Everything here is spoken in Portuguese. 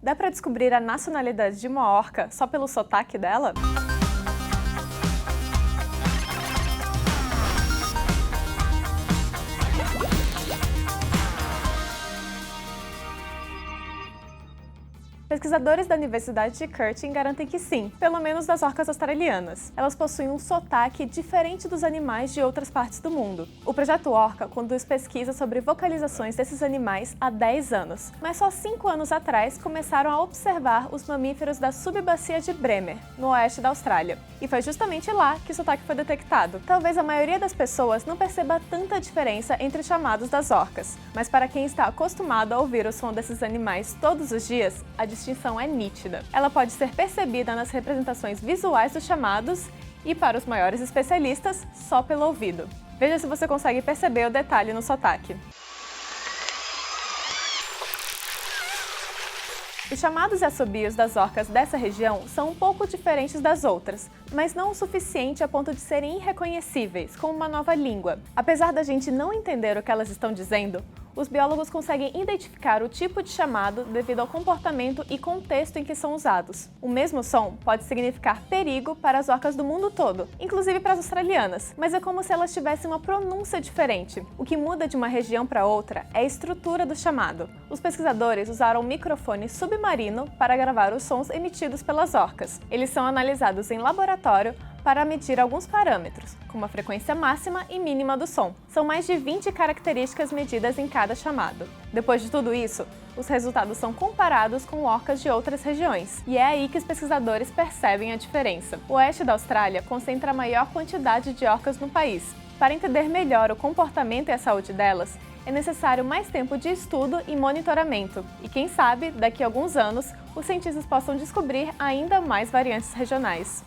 Dá pra descobrir a nacionalidade de uma orca só pelo sotaque dela? Pesquisadores da Universidade de Curtin garantem que sim, pelo menos das orcas australianas. Elas possuem um sotaque diferente dos animais de outras partes do mundo. O Projeto Orca conduz pesquisa sobre vocalizações desses animais há 10 anos, mas só 5 anos atrás começaram a observar os mamíferos da subbacia de Bremer, no oeste da Austrália. E foi justamente lá que o sotaque foi detectado. Talvez a maioria das pessoas não perceba tanta diferença entre os chamados das orcas, mas para quem está acostumado a ouvir o som desses animais todos os dias, a distinção é nítida. Ela pode ser percebida nas representações visuais dos chamados e, para os maiores especialistas, só pelo ouvido. Veja se você consegue perceber o detalhe no sotaque. Os chamados e assobios das orcas dessa região são um pouco diferentes das outras, mas não o suficiente a ponto de serem irreconhecíveis, como uma nova língua. Apesar da gente não entender o que elas estão dizendo, os biólogos conseguem identificar o tipo de chamado devido ao comportamento e contexto em que são usados. O mesmo som pode significar perigo para as orcas do mundo todo, inclusive para as australianas, mas é como se elas tivessem uma pronúncia diferente. O que muda de uma região para outra é a estrutura do chamado. Os pesquisadores usaram um microfone submarino para gravar os sons emitidos pelas orcas. Eles são analisados em laboratório para medir alguns parâmetros, como a frequência máxima e mínima do som. São mais de 20 características medidas em cada chamado. Depois de tudo isso, os resultados são comparados com orcas de outras regiões, e é aí que os pesquisadores percebem a diferença. O oeste da Austrália concentra a maior quantidade de orcas no país. Para entender melhor o comportamento e a saúde delas, é necessário mais tempo de estudo e monitoramento. E quem sabe, daqui a alguns anos, os cientistas possam descobrir ainda mais variantes regionais.